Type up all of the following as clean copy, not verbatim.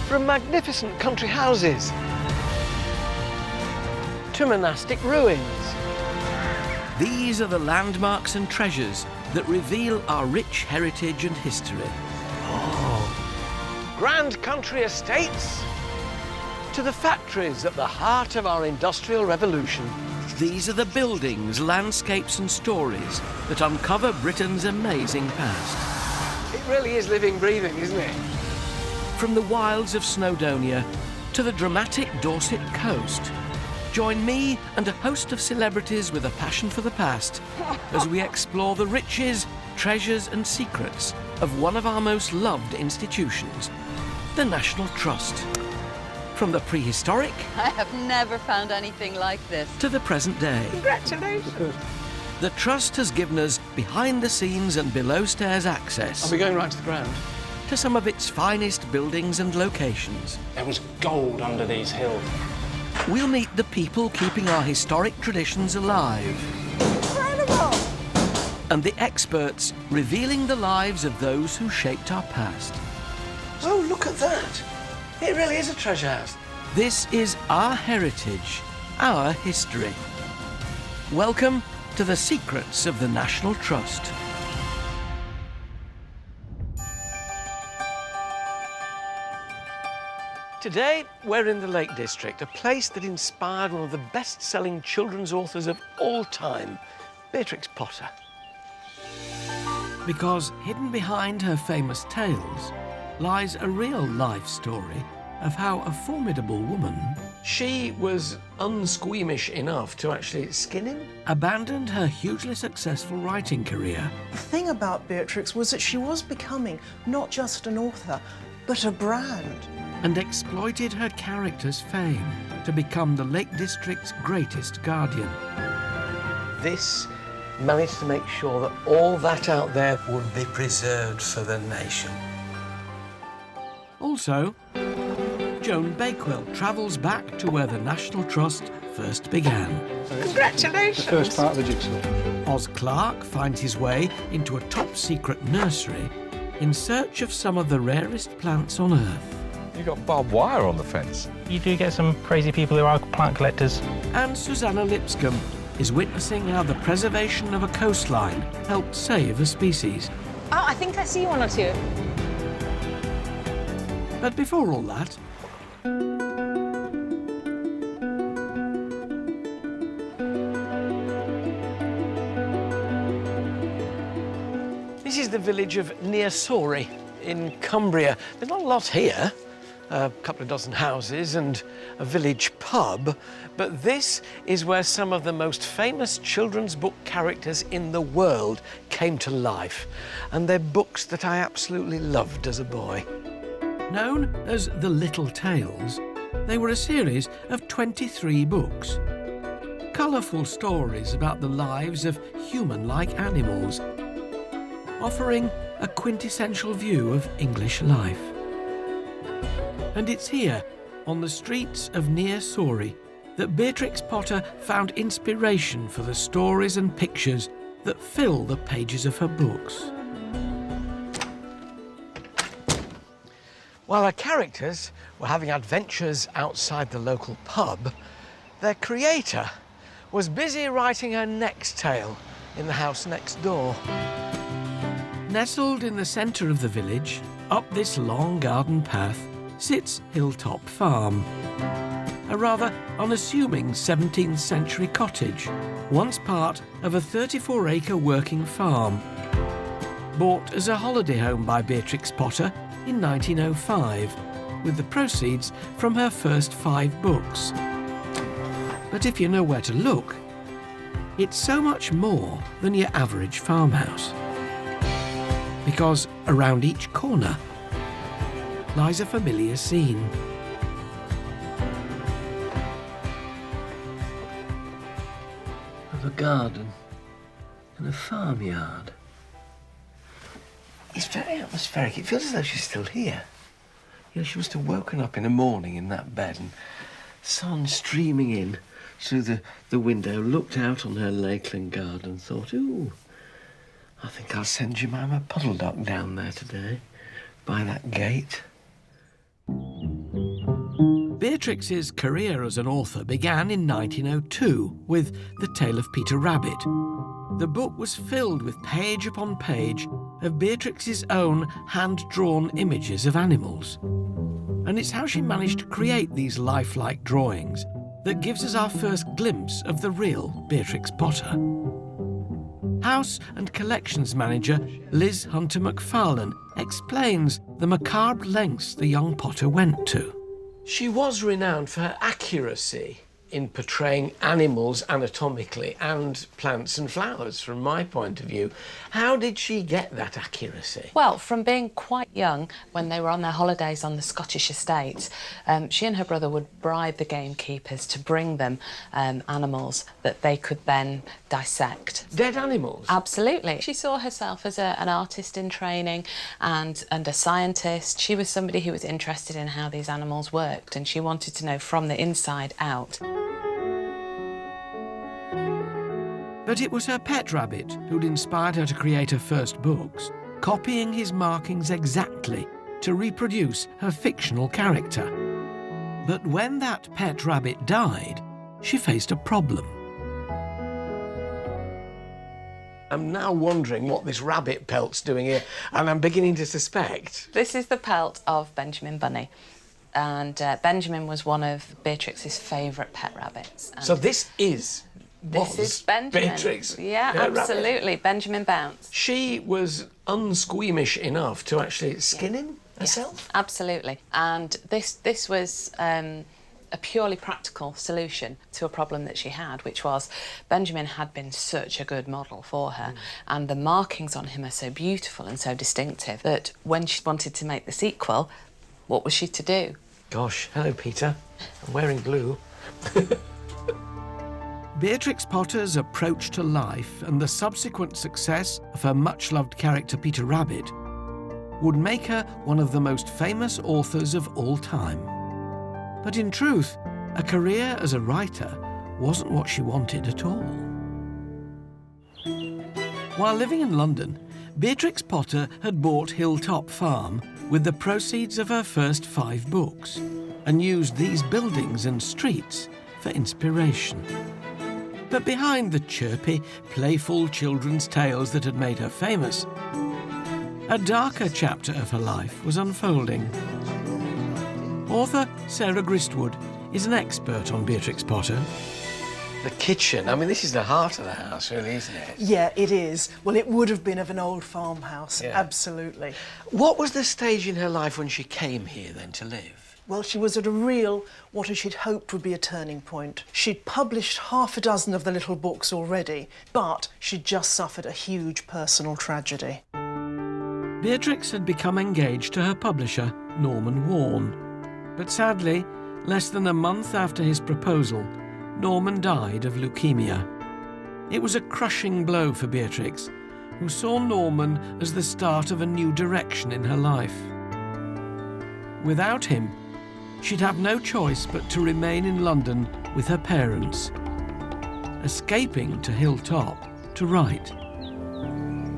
From magnificent country houses to monastic ruins. These are the landmarks and treasures that reveal our rich heritage and history. Grand country estates to the factories at the heart of our industrial revolution. These are the buildings, landscapes and stories that uncover Britain's amazing past. It really is living, breathing, isn't it? From the wilds of Snowdonia to the dramatic Dorset coast. Join me and a host of celebrities with a passion for the past as we explore the riches, treasures and secrets of one of our most loved institutions, the National Trust. From the prehistoric... I have never found anything like this. ...to the present day. Congratulations! The Trust has given us behind-the-scenes and below-stairs access... Are we going right to the ground? ...to some of its finest buildings and locations. There was gold under these hills. We'll meet the people keeping our historic traditions alive. Incredible! And the experts revealing the lives of those who shaped our past. Oh, look at that! It really is a treasure house. This is our heritage, our history. Welcome to the secrets of the National Trust. Today, we're in the Lake District, a place that inspired one of the best-selling children's authors of all time, Beatrix Potter. Because hidden behind her famous tales lies a real-life story of how a formidable woman... She was unsqueamish enough to actually skin him? ...abandoned her hugely successful writing career. The thing about Beatrix was that she was becoming not just an author, but a brand. And exploited her character's fame to become the Lake District's greatest guardian. This managed to make sure that all that out there would be preserved for the nation. Also, Joan Bakewell travels back to where the National Trust first began. Congratulations! The first part of the jigsaw. Oz Clarke finds his way into a top-secret nursery in search of some of the rarest plants on Earth. You got barbed wire on the fence. You do get some crazy people who are plant collectors. And Susanna Lipscomb is witnessing how the preservation of a coastline helped save a species. Oh, I think I see one or two. But before all that, This is the village of Nearsori in Cumbria. There's not a lot here. A couple of dozen houses and a village pub, but this is where some of the most famous children's book characters in the world came to life, and they're books that I absolutely loved as a boy. known as the Little Tales, they were a series of 23 books. Colourful stories about the lives of human-like animals, offering a quintessential view of English life. And it's here, on the streets of Nearsori, that Beatrix Potter found inspiration for the stories and pictures that fill the pages of her books. While our characters were having adventures outside the local pub, their creator was busy writing her next tale in the house next door. Nestled in the centre of the village, up this long garden path, sits Hilltop Farm, a rather unassuming 17th century cottage, once part of a 34-acre working farm. Bought as a holiday home by Beatrix Potter in 1905, with the proceeds from her first 5 books. But if you know where to look, it's so much more than your average farmhouse. Because around each corner lies a familiar scene. Of a garden and a farmyard. It's very atmospheric. It feels as though she's still here. You know, she must have woken up in the morning in that bed and sun streaming in through the window, looked out on her lakeland garden and thought, ooh, I think I'll send Jemima Puddle Duck down there today, by that gate. Beatrix's career as an author began in 1902 with The Tale of Peter Rabbit. The book was filled with page upon page of Beatrix's own hand-drawn images of animals. And it's how she managed to create these lifelike drawings that gives us our first glimpse of the real Beatrix Potter. House and Collections Manager Liz Hunter McFarlane explains the macabre lengths the young Potter went to. She was renowned for her accuracy in portraying animals anatomically and plants and flowers, from my point of view. How did she get that accuracy? Well, from being quite young, when they were on their holidays on the Scottish estate, she and her brother would bribe the gamekeepers to bring them animals that they could then dissect. Dead animals? Absolutely. She saw herself as an artist in training and a scientist. She was somebody who was interested in how these animals worked, and she wanted to know from the inside out. But it was her pet rabbit who'd inspired her to create her first books, copying his markings exactly to reproduce her fictional character. But when that pet rabbit died, she faced a problem. I'm now wondering what this rabbit pelt's doing here, and I'm beginning to suspect. This is the pelt of Benjamin Bunny. And Benjamin was one of Beatrix's favourite pet rabbits. And So this is Benjamin. Beatrix. Yeah, absolutely. Rabbit. Benjamin Bounce. She was unsqueamish enough to actually skin him herself? Yes, absolutely. And this was a purely practical solution to a problem that she had, which was Benjamin had been such a good model for her, and the markings on him are so beautiful and so distinctive that when she wanted to make the sequel, what was she to do? Gosh, hello, Peter. I'm wearing blue. Beatrix Potter's approach to life and the subsequent success of her much-loved character Peter Rabbit would make her one of the most famous authors of all time. But in truth, a career as a writer wasn't what she wanted at all. While living in London, Beatrix Potter had bought Hilltop Farm with the proceeds of her first 5 books and used these buildings and streets for inspiration. But behind the chirpy, playful children's tales that had made her famous, a darker chapter of her life was unfolding. Author Sarah Gristwood is an expert on Beatrix Potter. The kitchen, I mean, this is the heart of the house, really, isn't it? Yeah, it is. Well, it would have been of an old farmhouse, Yeah. absolutely. What was the stage in her life when she came here, then, to live? Well, she was at a real, what she'd hoped would be a turning point. She'd published half a dozen of the little books already, but she'd just suffered a huge personal tragedy. Beatrix had become engaged to her publisher, Norman Warne. But sadly, less than a month after his proposal, Norman died of leukemia. It was a crushing blow for Beatrix, who saw Norman as the start of a new direction in her life. Without him, she'd have no choice but to remain in London with her parents, escaping to Hilltop to write.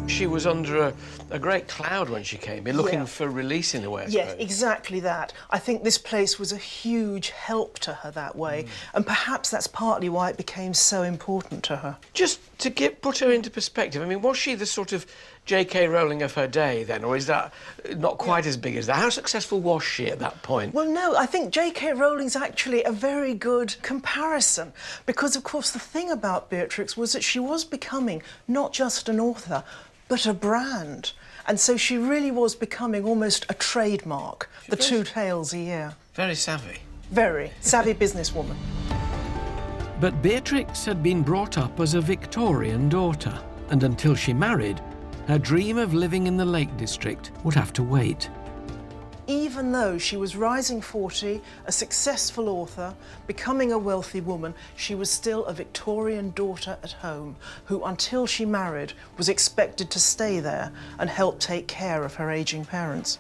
She was under a great cloud when she came here, looking for release in a way, I Yes, suppose. exactly that. I think this place was a huge help to her that way, and perhaps that's partly why it became so important to her. Just to put her into perspective, I mean, was she the sort of J.K. Rowling of her day then, or is that not quite as big as that? How successful was she at that point? Well, no, I think J.K. Rowling's actually a very good comparison, because, of course, the thing about Beatrix was that she was becoming not just an author, but a brand. And so she really was becoming almost a trademark, the 2 tales a year. Very savvy. Very savvy businesswoman. But Beatrix had been brought up as a Victorian daughter, and until she married, her dream of living in the Lake District would have to wait. Even though she was rising 40, a successful author, becoming a wealthy woman, she was still a Victorian daughter at home who, until she married, was expected to stay there and help take care of her ageing parents.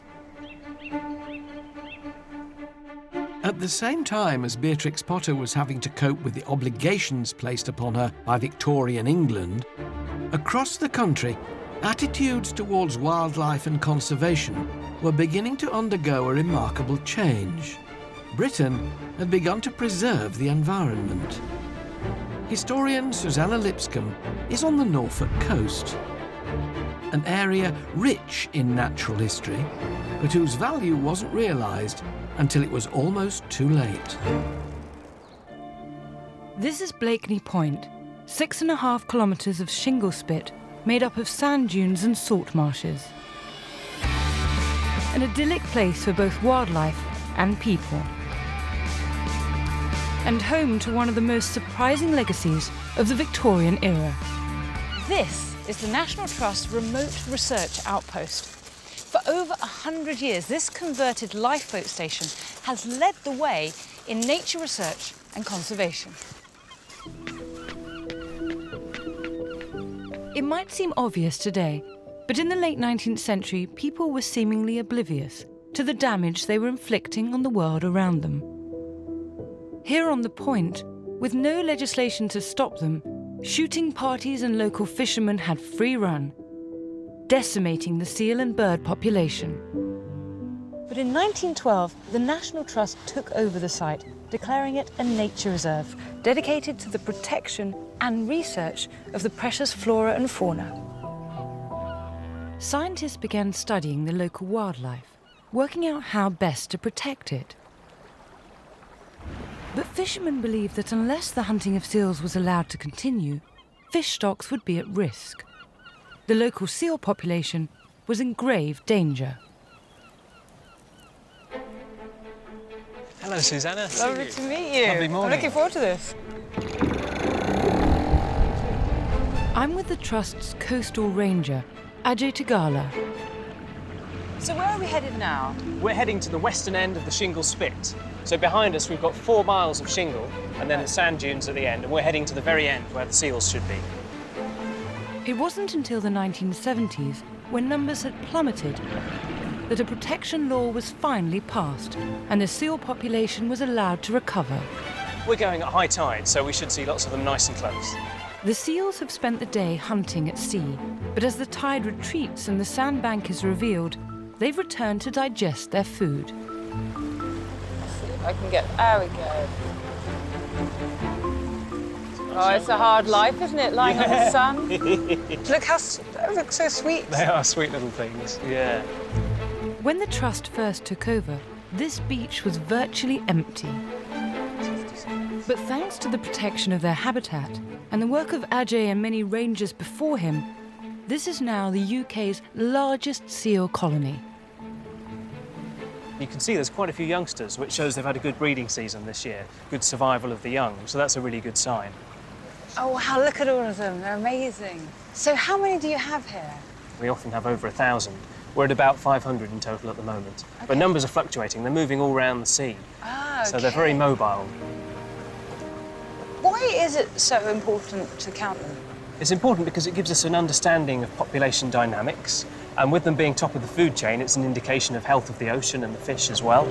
At the same time as Beatrix Potter was having to cope with the obligations placed upon her by Victorian England, across the country, attitudes towards wildlife and conservation were beginning to undergo a remarkable change. Britain had begun to preserve the environment. Historian Susanna Lipscomb is on the Norfolk coast, an area rich in natural history, but whose value wasn't realised until it was almost too late. This is Blakeney Point, 6.5 kilometres of shingle spit made up of sand dunes and salt marshes. An idyllic place for both wildlife and people. And home to one of the most surprising legacies of the Victorian era. This is the National Trust Remote Research Outpost. For over 100 years, this converted lifeboat station has led the way in nature research and conservation. It might seem obvious today, but in the late 19th century, people were seemingly oblivious to the damage they were inflicting on the world around them. Here on the point, with no legislation to stop them, shooting parties and local fishermen had free run, decimating the seal and bird population. But in 1912, the National Trust took over the site, declaring it a nature reserve, dedicated to the protection and research of the precious flora and fauna. Scientists began studying the local wildlife, working out how best to protect it. But fishermen believed that unless the hunting of seals was allowed to continue, fish stocks would be at risk. The local seal population was in grave danger. Hello, Susanna. Lovely to meet you. Lovely morning. I'm looking forward to this. I'm with the Trust's coastal ranger, Ajay Tagala. So where are we headed now? We're heading to the western end of the shingle spit. So behind us we've got 4 miles of shingle and then the sand dunes at the end, and we're heading to the very end where the seals should be. It wasn't until the 1970s, when numbers had plummeted, that a protection law was finally passed and the seal population was allowed to recover. We're going at high tide, so we should see lots of them nice and close. The seals have spent the day hunting at sea, but as the tide retreats and the sandbank is revealed, they've returned to digest their food. Let's see if I can get... There we go. Oh, it's a hard life, isn't it, lying on the sun? Look how... That looks so sweet. They are sweet little things. Yeah. When the Trust first took over, this beach was virtually empty. But thanks to the protection of their habitat and the work of Ajay and many rangers before him, this is now the UK's largest seal colony. You can see there's quite a few youngsters, which shows they've had a good breeding season this year, good survival of the young, so that's a really good sign. Oh, wow, look at all of them. They're amazing. So how many do you have here? We often have over 1,000. We're at about 500 in total at the moment. Okay. But numbers are fluctuating. They're moving all around the sea. Ah, okay. So they're very mobile. Why is it so important to count them? It's important because it gives us an understanding of population dynamics, and with them being top of the food chain, it's an indication of health of the ocean and the fish as well.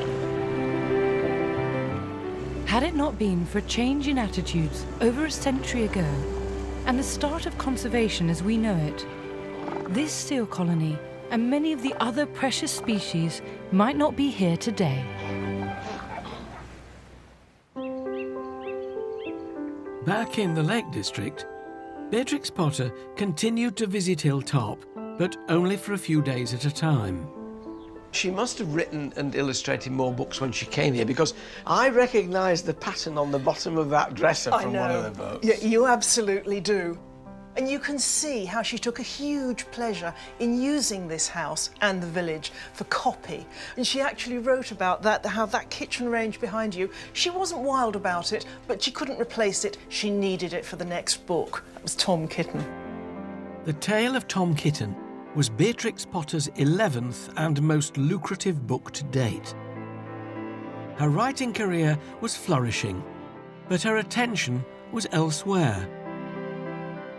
Had it not been for a change in attitudes over a century ago and the start of conservation as we know it, this seal colony and many of the other precious species might not be here today. Back in the Lake District, Beatrix Potter continued to visit Hilltop, but only for a few days at a time. She must have written and illustrated more books when she came here, because I recognise the pattern on the bottom of that dresser from one of the books. Yeah, you absolutely do. And you can see how she took a huge pleasure in using this house and the village for copy. And she actually wrote about that, how that kitchen range behind you, she wasn't wild about it, but she couldn't replace it. She needed it for the next book. That was Tom Kitten. The Tale of Tom Kitten was Beatrix Potter's 11th and most lucrative book to date. Her writing career was flourishing, but her attention was elsewhere.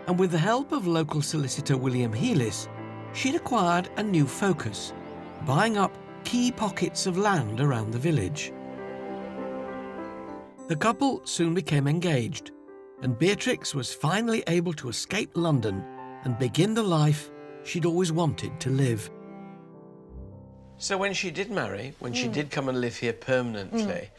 And with the help of local solicitor William Heelis, she'd acquired a new focus, buying up key pockets of land around the village. The couple soon became engaged, and Beatrix was finally able to escape London and begin the life she'd always wanted to live. So when she did marry, when she did come and live here permanently,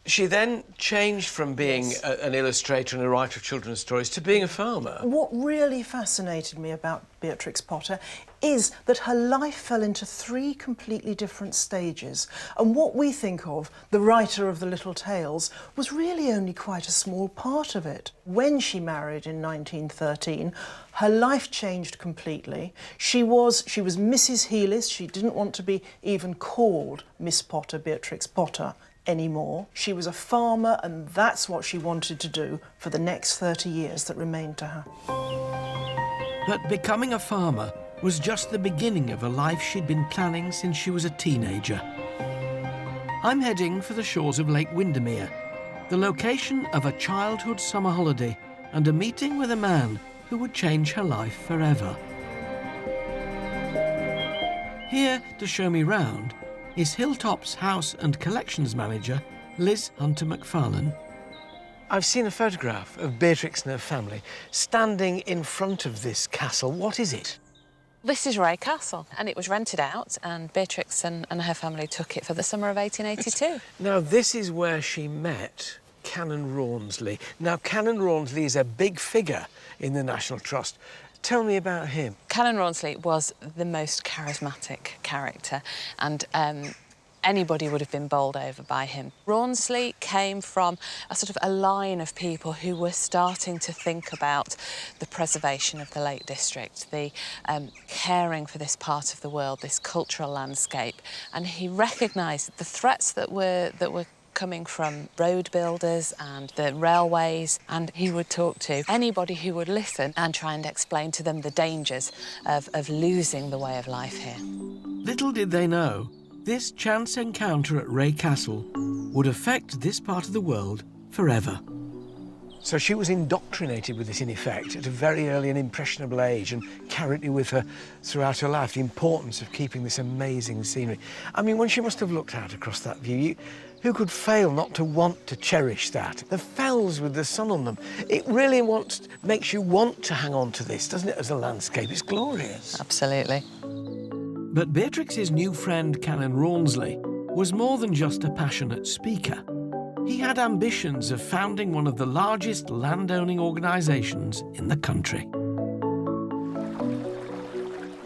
she then changed from being an illustrator and a writer of children's stories to being a farmer. What really fascinated me about Beatrix Potter is that her life fell into 3 completely different stages. And what we think of, the writer of the little tales, was really only quite a small part of it. When she married in 1913, her life changed completely. She was Mrs. Heelis. She didn't want to be even called Miss Potter, Beatrix Potter, anymore. She was a farmer, and that's what she wanted to do for the next 30 years that remained to her. But becoming a farmer was just the beginning of a life she'd been planning since she was a teenager. I'm heading for the shores of Lake Windermere, the location of a childhood summer holiday and a meeting with a man who would change her life forever. Here to show me round is Hilltop's house and collections manager, Liz Hunter-McFarlane. I've seen a photograph of Beatrix and her family standing in front of this castle. What is it? This is Ray Castle, and it was rented out, and Beatrix and her family took it for the summer of 1882. Now, this is where she met Canon Rawnsley. Now, Canon Rawnsley is a big figure in the National Trust. Tell me about him. Canon Rawnsley was the most charismatic character, and anybody would have been bowled over by him. Rawnsley came from a sort of a line of people who were starting to think about the preservation of the Lake District, the caring for this part of the world, this cultural landscape, and he recognised the threats that were coming from road builders and the railways, and he would talk to anybody who would listen and try and explain to them the dangers of losing the way of life here. Little did they know, this chance encounter at Ray Castle would affect this part of the world forever. So she was indoctrinated with this, in effect, at a very early and impressionable age, and carried it with her throughout her life, the importance of keeping this amazing scenery. I mean, when she must have looked out across that view, who could fail not to want to cherish that? The fells with the sun on them, it really makes you want to hang on to this, doesn't it, as a landscape? It's glorious. Absolutely. But Beatrix's new friend, Canon Rawnsley, was more than just a passionate speaker. He had ambitions of founding one of the largest landowning organisations in the country.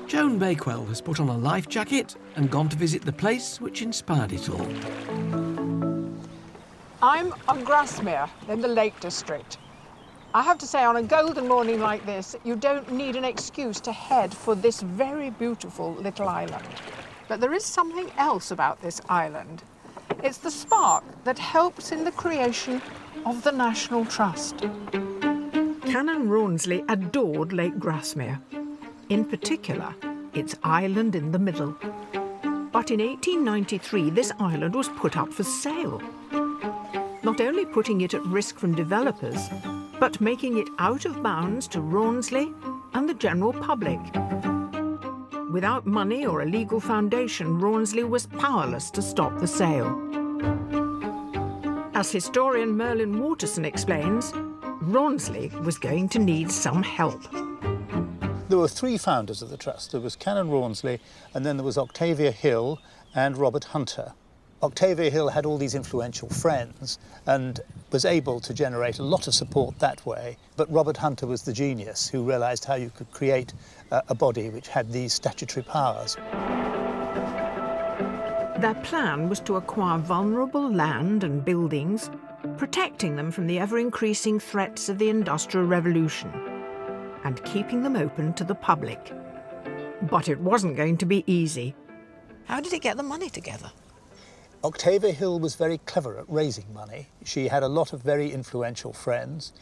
Joan Bakewell has put on a life jacket and gone to visit the place which inspired it all. I'm on Grasmere in the Lake District. I have to say, on a golden morning like this, you don't need an excuse to head for this very beautiful little island. But there is something else about this island. It's the spark that helps in the creation of the National Trust. Canon Rawnsley adored Lake Grasmere, in particular, its island in the middle. But in 1893, this island was put up for sale, not only putting it at risk from developers, but making it out of bounds to Rawnsley and the general public. Without money or a legal foundation, Rawnsley was powerless to stop the sale. As historian Merlin Waterson explains, Rawnsley was going to need some help. There were 3 founders of the trust. There was Canon Rawnsley, and then there was Octavia Hill and Robert Hunter. Octavia Hill had all these influential friends and was able to generate a lot of support that way. But Robert Hunter was the genius who realised how you could create a body which had these statutory powers. Their plan was to acquire vulnerable land and buildings, protecting them from the ever-increasing threats of the Industrial Revolution and keeping them open to the public. But it wasn't going to be easy. How did he get the money together? Octavia Hill was very clever at raising money. She had a lot of very influential friends,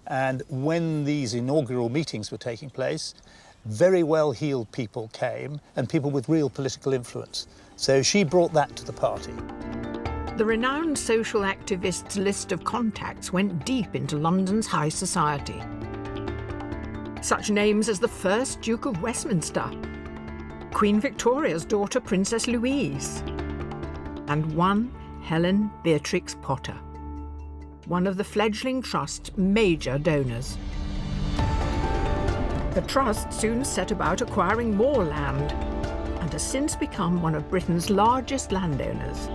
and when these inaugural meetings were taking place, very well-heeled people came, and people with real political influence. So she brought that to the party. The renowned social activist's list of contacts went deep into London's high society. Such names as the first Duke of Westminster, Queen Victoria's daughter Princess Louise, and one Helen Beatrix Potter, one of the fledgling trust's major donors. The trust soon set about acquiring more land, and has since become one of Britain's largest landowners.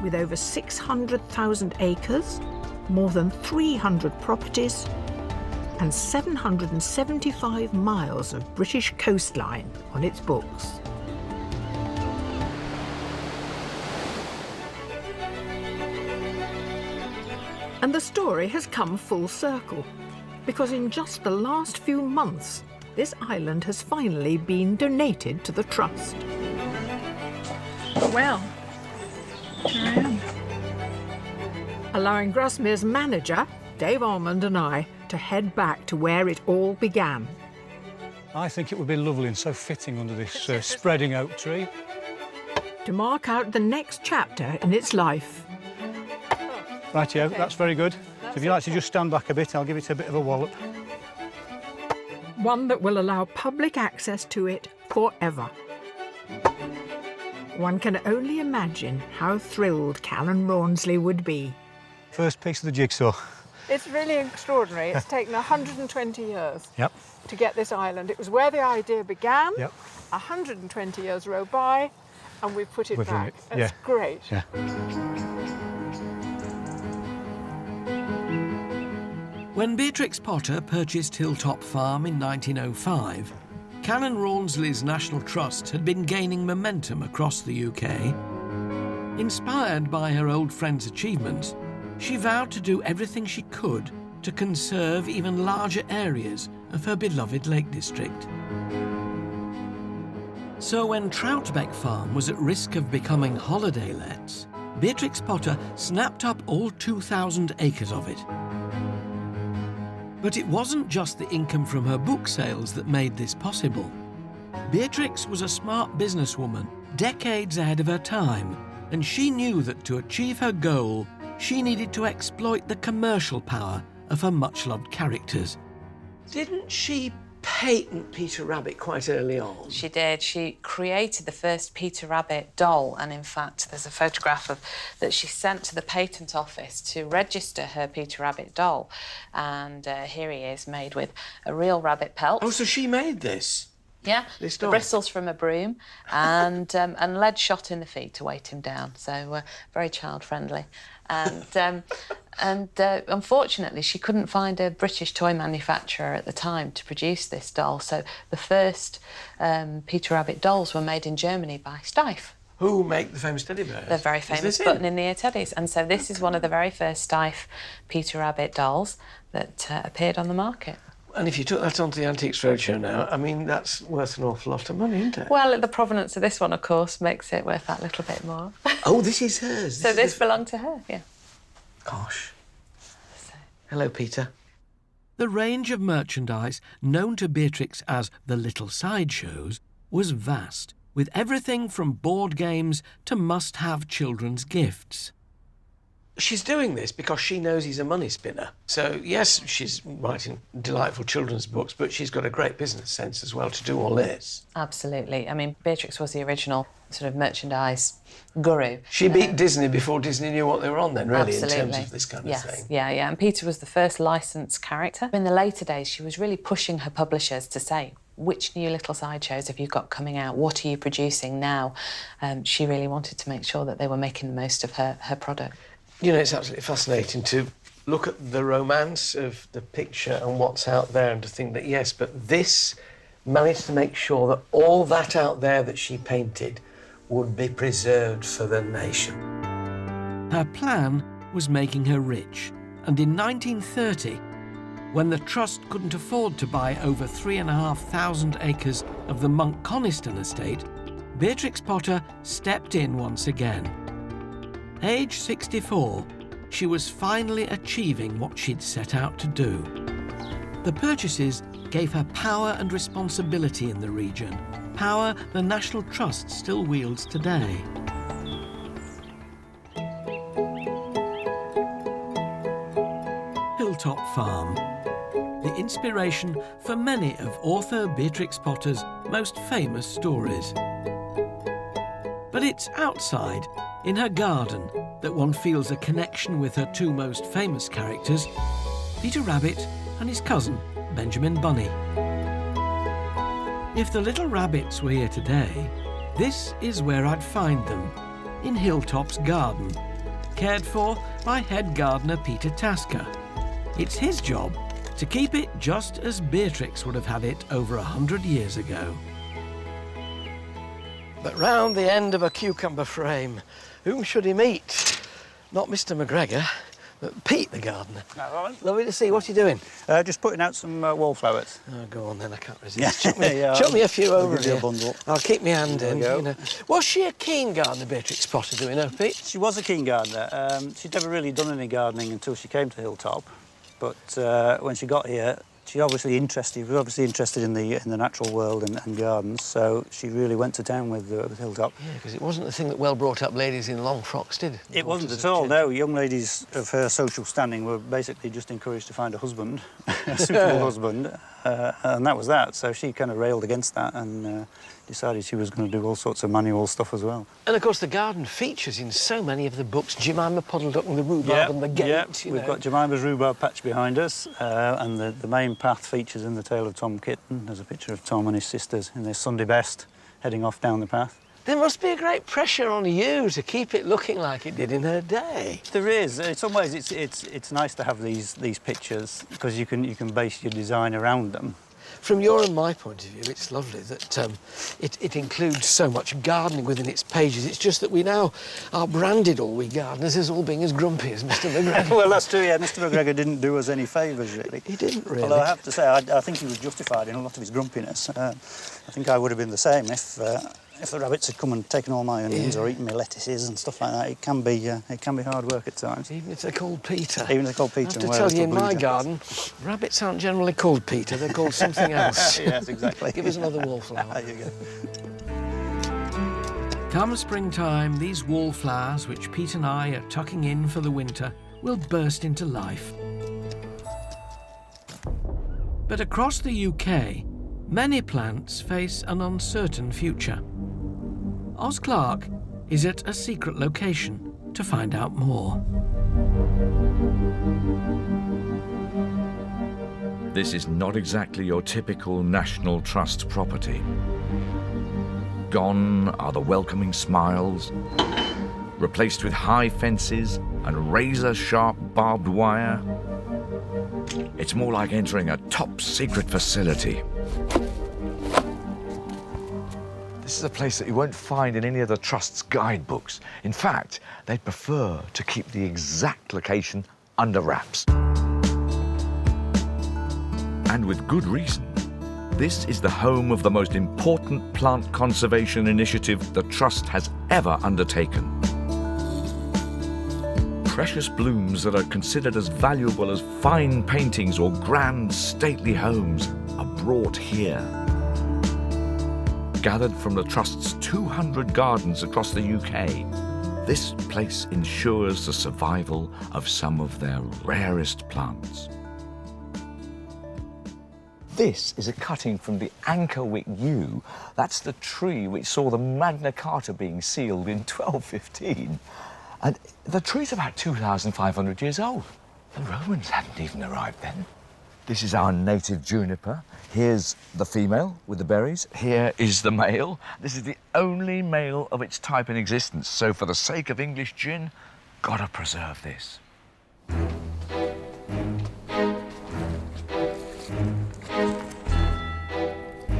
With over 600,000 acres, more than 300 properties, and 775 miles of British coastline on its books. And the story has come full circle, because in just the last few months, this island has finally been donated to the Trust. Well, here I am. Allowing Grasmere's manager, Dave Almond, and I to head back to where it all began. I think it would be lovely and so fitting under this spreading oak tree. To mark out the next chapter in its life. Rightio, that's very good. So if you like to just stand back a bit, I'll give it a bit of a wallop. One that will allow public access to it forever. One can only imagine how thrilled Callan Rawnsley would be. First piece of the jigsaw. It's really extraordinary. It's taken 120 years to get this island. It was where the idea began. 120 years roll by, and we've put it back. It's great. Yeah. When Beatrix Potter purchased Hilltop Farm in 1905, Callan Rawnsley's National Trust had been gaining momentum across the UK. Inspired by her old friend's achievements, she vowed to do everything she could to conserve even larger areas of her beloved Lake District. So when Troutbeck Farm was at risk of becoming holiday lets, Beatrix Potter snapped up all 2,000 acres of it. But it wasn't just the income from her book sales that made this possible. Beatrix was a smart businesswoman, decades ahead of her time, and she knew that to achieve her goal, she needed to exploit the commercial power of her much-loved characters. Didn't she patent Peter Rabbit quite early on? She did. She created the first Peter Rabbit doll, and in fact there's a photograph of that she sent to the patent office to register her Peter Rabbit doll, and here he is, made with a real rabbit pelt. Oh, so she made this? Yeah, the bristles from a broom and lead shot in the feet to weight him down, so very child-friendly. And unfortunately, she couldn't find a British toy manufacturer at the time to produce this doll, so the first Peter Rabbit dolls were made in Germany by Steiff. Who make the famous teddy bears? The very famous button-in-the-ear teddies. And so this is one of the very first Steiff Peter Rabbit dolls that appeared on the market. And if you took that onto the Antiques Roadshow now, I mean, that's worth an awful lot of money, isn't it? Well, the provenance of this one, of course, makes it worth that little bit more. Oh, this is hers. So this belonged to her, yeah. Gosh. Hello, Peter. The range of merchandise known to Beatrix as the Little Sideshows was vast, with everything from board games to must-have children's gifts. She's doing this because she knows he's a money spinner. So, yes, she's writing delightful children's books, but she's got a great business sense as well to do all this. Absolutely. I mean, Beatrix was the original sort of merchandise guru. She beat Disney before Disney knew what they were on then, really, Absolutely. in terms of this kind of thing. Yeah. And Peter was the first licensed character. In the later days, she was really pushing her publishers to say, which new Little Sideshows have you got coming out? What are you producing now? She really wanted to make sure that they were making the most of her product. You know, it's absolutely fascinating to look at the romance of the picture and what's out there and to think that, yes, but this managed to make sure that all that out there that she painted would be preserved for the nation. Her plan was making her rich, and in 1930, when the Trust couldn't afford to buy over 3,500 acres of the Monk Coniston estate, Beatrix Potter stepped in once again. Age 64, she was finally achieving what she'd set out to do. The purchases gave her power and responsibility in the region, power the National Trust still wields today. Hilltop Farm, the inspiration for many of author Beatrix Potter's most famous stories. But it's outside, in her garden, that one feels a connection with her two most famous characters, Peter Rabbit and his cousin, Benjamin Bunny. If the little rabbits were here today, This is where I'd find them, in Hilltop's garden, cared for by head gardener Peter Tasker. It's his job to keep it just as Beatrix would have had it over 100 years ago. But round the end of a cucumber frame, whom should he meet? Not Mr. McGregor, but Pete the gardener. Lovely to see you. What are you doing? Just putting out some wallflowers. Oh, go on then, I can't resist. Chuck me a few over here. I'll keep my hand in. You know. Was she a keen gardener, Beatrix Potter, do we know, Pete? She was a keen gardener. She'd never really done any gardening until she came to Hilltop. But when she got here, she was obviously interested in the natural world and gardens, so she really went to town with Hilltop. Yeah, because it wasn't the thing that well-brought-up ladies in long frocks did. It wasn't at all, no. Young ladies of her social standing were basically just encouraged to find a husband, a suitable husband, and that was that. So she kind of railed against that and decided she was going to do all sorts of manual stuff as well. And, of course, the garden features in so many of the books, Jemima Puddle Duck and the Rhubarb and the Gate. Yeah, we've got Jemima's rhubarb patch behind us, and the main path features in The Tale of Tom Kitten. There's a picture of Tom and his sisters in their Sunday best, heading off down the path. There must be a great pressure on you to keep it looking like it did in her day. There is. In some ways, it's nice to have these pictures because you can base your design around them. From your and my point of view, it's lovely that it includes so much gardening within its pages. It's just that we now are branded, all we gardeners, as all being as grumpy as Mr. McGregor. Well, that's true, yeah. Mr. McGregor didn't do us any favours, really. He didn't, really. Although I have to say, I think he was justified in a lot of his grumpiness. I think I would have been the same if the rabbits had come and taken all my onions or eaten my lettuces and stuff like that. It can be hard work at times. Even if they're called Peter. Even if they're called Peter. I have to tell you, in my garden, rabbits aren't generally called Peter. They're called something else. Yes, exactly. Give us another wallflower. There you go. Come springtime, these wallflowers, which Pete and I are tucking in for the winter, will burst into life. But across the UK, many plants face an uncertain future. Oz Clarke is at a secret location to find out more. This is not exactly your typical National Trust property. Gone are the welcoming smiles, replaced with high fences and razor-sharp barbed wire. It's more like entering a top-secret facility. This is a place that you won't find in any of the Trust's guidebooks. In fact, they'd prefer to keep the exact location under wraps. And with good reason. This is the home of the most important plant conservation initiative the Trust has ever undertaken. Precious blooms that are considered as valuable as fine paintings or grand, stately homes are brought here. Gathered from the Trust's 200 gardens across the UK, this place ensures the survival of some of their rarest plants. This is a cutting from the Ankerwick yew. That's the tree which saw the Magna Carta being sealed in 1215. And the tree's about 2,500 years old. The Romans hadn't even arrived then. This is our native juniper. Here's the female with the berries. Here is the male. This is the only male of its type in existence. So for the sake of English gin, gotta preserve this.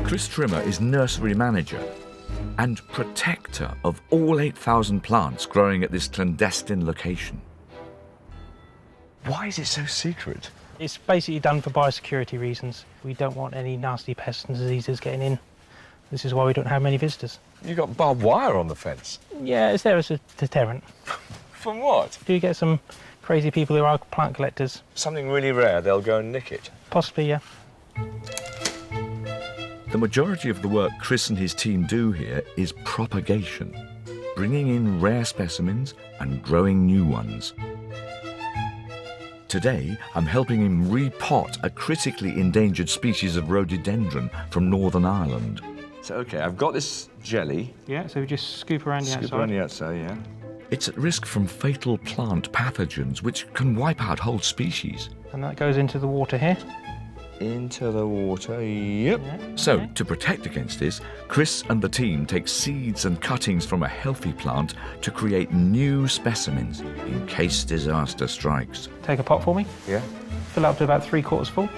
Chris Trimmer is nursery manager and protector of all 8,000 plants growing at this clandestine location. Why is it so secret? It's basically done for biosecurity reasons. We don't want any nasty pests and diseases getting in. This is why we don't have many visitors. You got barbed wire on the fence? Yeah, it's there as a deterrent. From what? Do you get some crazy people who are plant collectors? Something really rare, they'll go and nick it. Possibly, yeah. The majority of the work Chris and his team do here is propagation, bringing in rare specimens and growing new ones. Today, I'm helping him repot a critically endangered species of rhododendron from Northern Ireland. So, OK, I've got this jelly. Yeah, so we just scoop around the outside. Scoop around the outside, yeah. It's at risk from fatal plant pathogens, which can wipe out whole species. And that goes into the water here. into the water. Yep. So, to protect against this, Chris and the team take seeds and cuttings from a healthy plant to create new specimens in case disaster strikes. Take a pot for me. Yeah. Fill up to about 3/4 full.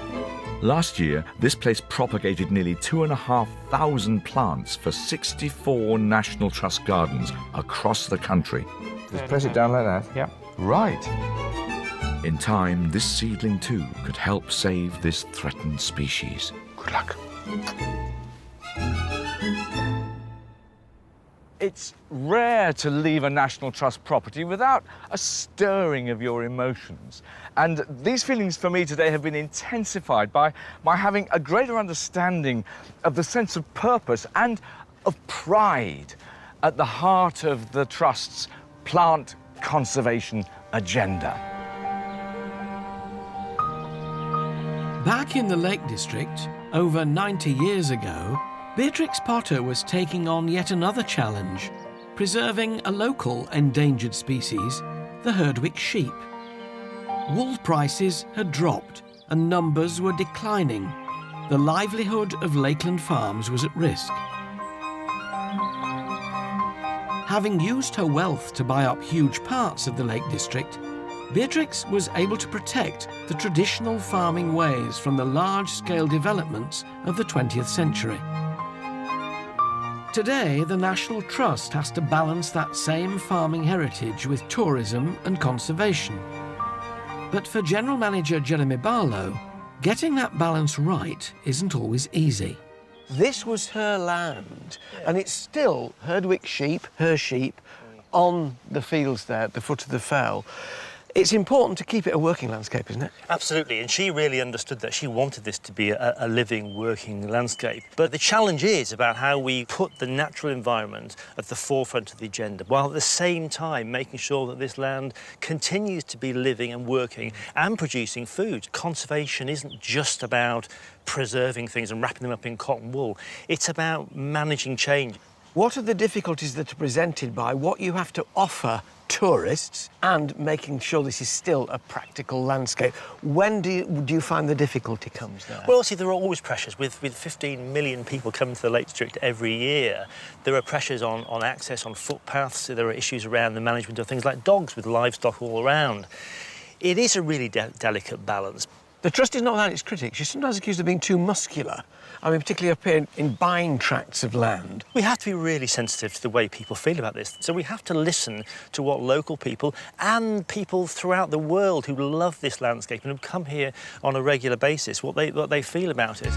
Last year, this place propagated nearly 2,500 plants for 64 National Trust gardens across the country. Just press it down like that? Yeah. Right. In time, this seedling too could help save this threatened species. Good luck. It's rare to leave a National Trust property without a stirring of your emotions. And these feelings for me today have been intensified by having a greater understanding of the sense of purpose and of pride at the heart of the Trust's plant conservation agenda. Back in the Lake District, over 90 years ago, Beatrix Potter was taking on yet another challenge, preserving a local endangered species, the Herdwick sheep. Wool prices had dropped and numbers were declining. The livelihood of Lakeland farms was at risk. Having used her wealth to buy up huge parts of the Lake District, Beatrix was able to protect the traditional farming ways from the large-scale developments of the 20th century. Today, the National Trust has to balance that same farming heritage with tourism and conservation. But for General Manager Jeremy Barlow, getting that balance right isn't always easy. This was her land, and it's still Herdwick sheep, her sheep, on the fields there at the foot of the fell. It's important to keep it a working landscape, isn't it? Absolutely, and she really understood that. She wanted this to be a living, working landscape. But the challenge is about how we put the natural environment at the forefront of the agenda, while at the same time making sure that this land continues to be living and working and producing food. Conservation isn't just about preserving things and wrapping them up in cotton wool. It's about managing change. What are the difficulties that are presented by what you have to offer tourists and making sure this is still a practical landscape? When do you find the difficulty comes there? Well, see, there are always pressures. With 15 million people coming to the Lake District every year, there are pressures on access, on footpaths. There are issues around the management of things like dogs with livestock all around. It is a really delicate balance. The Trust is not without its critics. You're sometimes accused of being too muscular. I mean, particularly up here in buying tracts of land. We have to be really sensitive to the way people feel about this. So we have to listen to what local people and people throughout the world who love this landscape and have come here on a regular basis, what they feel about it.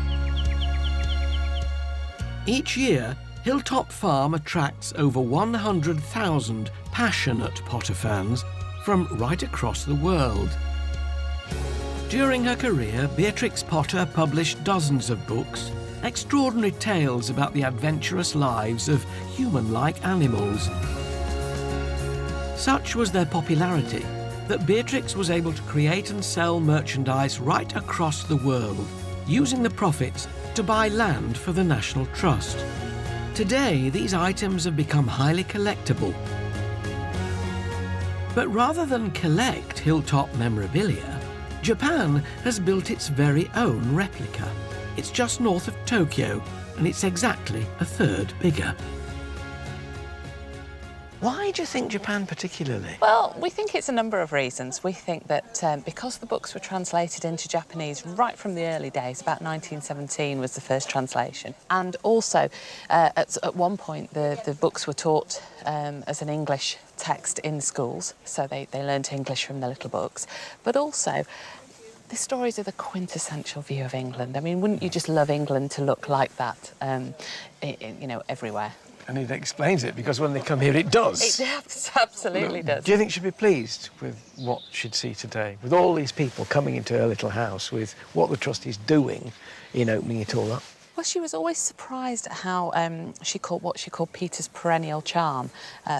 Each year, Hilltop Farm attracts over 100,000 passionate Potter fans from right across the world. During her career, Beatrix Potter published dozens of books, extraordinary tales about the adventurous lives of human-like animals. Such was their popularity that Beatrix was able to create and sell merchandise right across the world, using the profits to buy land for the National Trust. Today, these items have become highly collectible. But rather than collect Hilltop memorabilia, Japan has built its very own replica. It's just north of Tokyo, and it's exactly a third bigger. Why do you think Japan particularly? Well, we think it's a number of reasons. We think that because the books were translated into Japanese right from the early days, about 1917 was the first translation. And also, at one point, the books were taught as an English text in schools, so they learnt English from the little books. But also, the stories are the quintessential view of England. I mean, wouldn't you just love England to look like that, you know, everywhere? And it explains it, because when they come here, it does. It absolutely does. Do you think she'd be pleased with what she'd see today, with all these people coming into her little house, with what the Trust is doing in opening it all up? Well, she was always surprised at how she called Peter's perennial charm,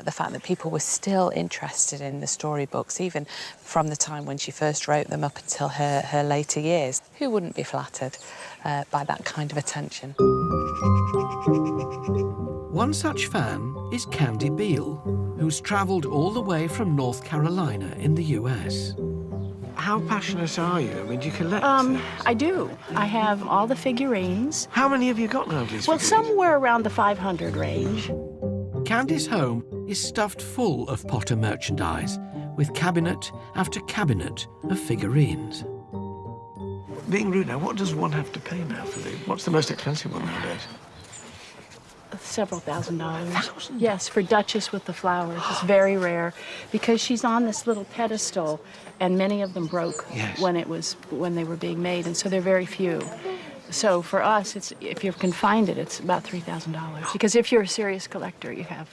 the fact that people were still interested in the storybooks, even from the time when she first wrote them up until her later years. Who wouldn't be flattered by that kind of attention? One such fan is Candy Beale, who's travelled all the way from North Carolina in the US. How passionate are you? I mean, do you collect? I do. I have all the figurines. How many have you got now of these Well, figurines? somewhere around the 500 range. Candy's home is stuffed full of Potter merchandise, with cabinet after cabinet of figurines. Being rude now, what does one have to pay now for these? What's the most expensive one nowadays? Several $1,000s. Yes, for Duchess with the flowers. It's very rare because she's on this little pedestal, and many of them broke when they were being made, and so they're very few. So for us, if you can find it, it's about $3,000. Because if you're a serious collector, you have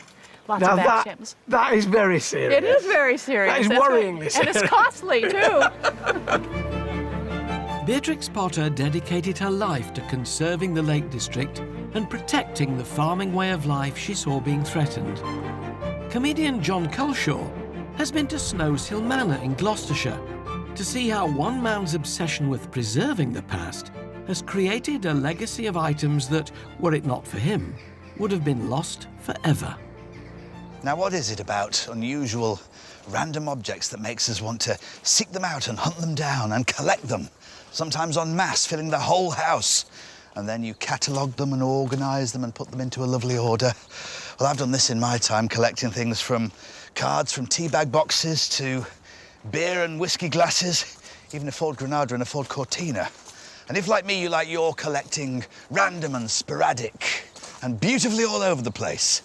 lots of back gems. That is very serious. It is very serious. That is That's worryingly right. And serious. it's costly too. Beatrix Potter dedicated her life to conserving the Lake District and protecting the farming way of life she saw being threatened. Comedian John Culshaw has been to Snows Hill Manor in Gloucestershire to see how one man's obsession with preserving the past has created a legacy of items that, were it not for him, would have been lost forever. Now, what is it about unusual, random objects that makes us want to seek them out and hunt them down and collect them? Sometimes en masse, filling the whole house. And then you catalogue them and organise them and put them into a lovely order. Well, I've done this in my time, collecting things from cards from teabag boxes to beer and whiskey glasses, even a Ford Granada and a Ford Cortina. And if, like me, you like your collecting random and sporadic and beautifully all over the place,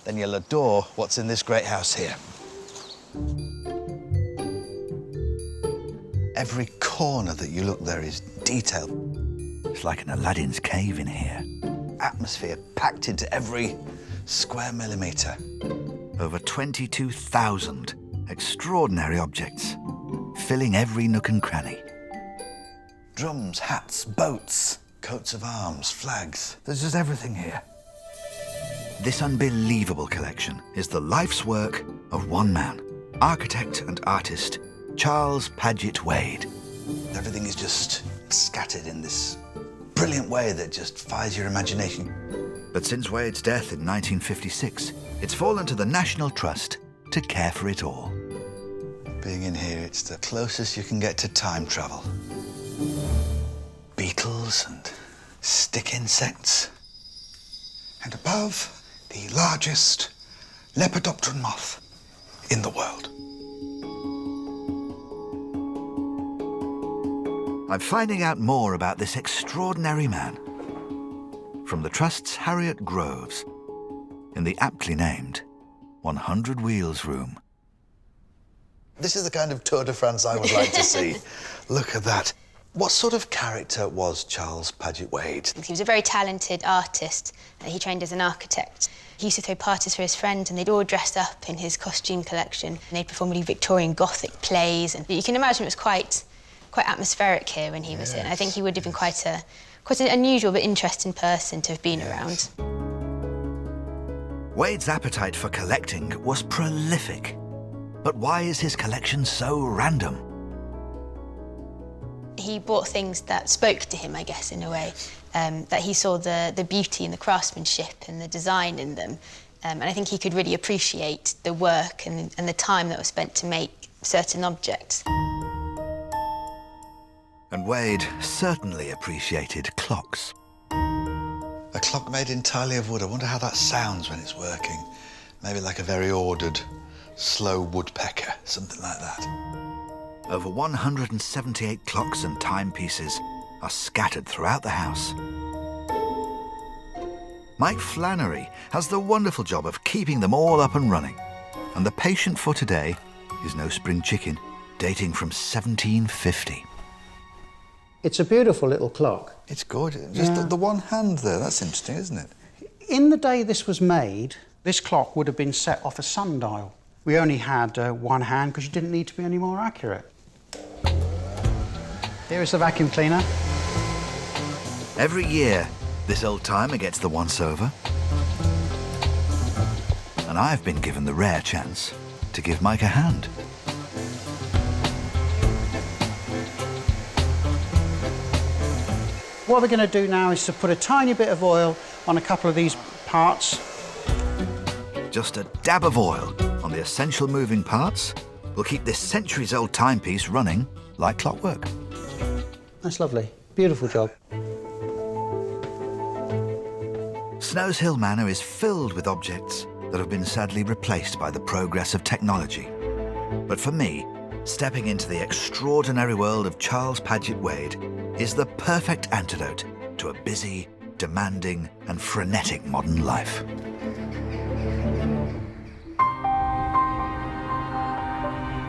then you'll adore what's in this great house here. Every corner that you look there is detailed. It's like an Aladdin's cave in here. Atmosphere packed into every square millimetre. Over 22,000 extraordinary objects, filling every nook and cranny. Drums, hats, boats, coats of arms, flags. There's just everything here. This unbelievable collection is the life's work of one man, architect and artist, Charles Paget Wade. Everything is just scattered in this brilliant way that just fires your imagination. But since Wade's death in 1956, it's fallen to the National Trust to care for it all. Being in here, it's the closest you can get to time travel. Beetles and stick insects. And above, the largest lepidopteran moth in the world. I'm finding out more about this extraordinary man from the Trust's Harriet Groves in the aptly named 100 Wheels Room. This is the kind of Tour de France I would like to see. Look at that. What sort of character was Charles Paget Wade? He was a very talented artist. He trained as an architect. He used to throw parties for his friends, and they'd all dress up in his costume collection. And they'd perform really Victorian Gothic plays. And you can imagine it was quite atmospheric here when he was in. I think he would have been quite an unusual but interesting person to have been around. Wade's appetite for collecting was prolific. But why is his collection so random? He bought things that spoke to him, I guess, in a way. That he saw the beauty and the craftsmanship and the design in them. And I think he could really appreciate the work and the time that was spent to make certain objects. And Wade certainly appreciated clocks. A clock made entirely of wood. I wonder how that sounds when it's working. Maybe like a very ordered, slow woodpecker, something like that. Over 178 clocks and timepieces are scattered throughout the house. Mike Flannery has the wonderful job of keeping them all up and running. And the patient for today is no spring chicken, dating from 1750. It's a beautiful little clock. It's gorgeous. Just the one hand there, that's interesting, isn't it? In the day this was made, this clock would have been set off a sundial. We only had one hand because you didn't need to be any more accurate. Here is the vacuum cleaner. Every year, this old-timer gets the once-over. And I've been given the rare chance to give Mike a hand. What we're going to do now is to put a tiny bit of oil on a couple of these parts. Just a dab of oil on the essential moving parts will keep this centuries-old timepiece running like clockwork. That's lovely. Beautiful job. Snow's Hill Manor is filled with objects that have been sadly replaced by the progress of technology. But for me, stepping into the extraordinary world of Charles Paget Wade is the perfect antidote to a busy, demanding and frenetic modern life.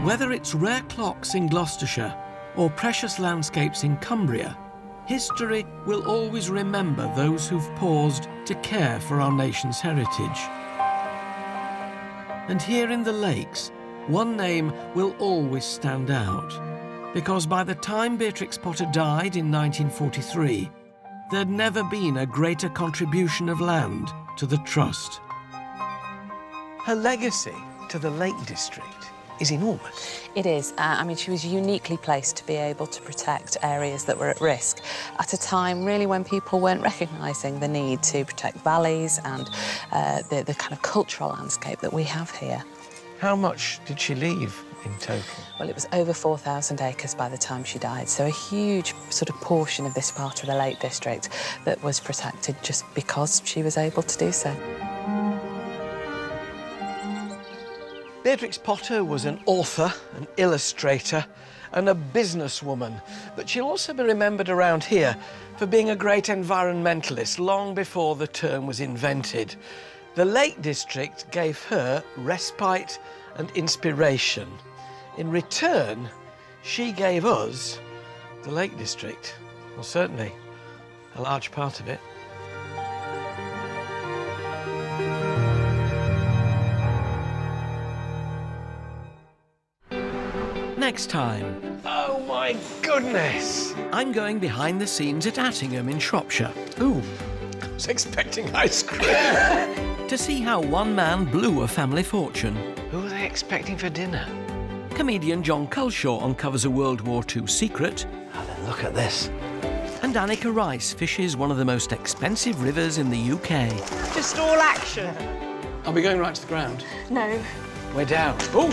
Whether it's rare clocks in Gloucestershire or precious landscapes in Cumbria, history will always remember those who've paused to care for our nation's heritage. And here in the Lakes, one name will always stand out, because by the time Beatrix Potter died in 1943, there'd never been a greater contribution of land to the Trust. Her legacy to the Lake District is enormous. It is. I mean, she was uniquely placed to be able to protect areas that were at risk at a time, really, when people weren't recognising the need to protect valleys and the kind of cultural landscape that we have here. How much did she leave in total? Well, it was over 4,000 acres by the time she died, so a huge sort of portion of this part of the Lake District that was protected just because she was able to do so. Beatrix Potter was an author, an illustrator, and a businesswoman, but she'll also be remembered around here for being a great environmentalist long before the term was invented. The Lake District gave her respite and inspiration. In return, she gave us the Lake District. Well, certainly a large part of it. Next time. Oh my goodness! I'm going behind the scenes at Attingham in Shropshire. Ooh, I was expecting ice cream. To see how one man blew a family fortune. Who are they expecting for dinner? Comedian John Culshaw uncovers a World War II secret. Oh, then look at this. And Annika Rice fishes one of the most expensive rivers in the UK. Just all action. Are we going right to the ground? No. We're down. Oh!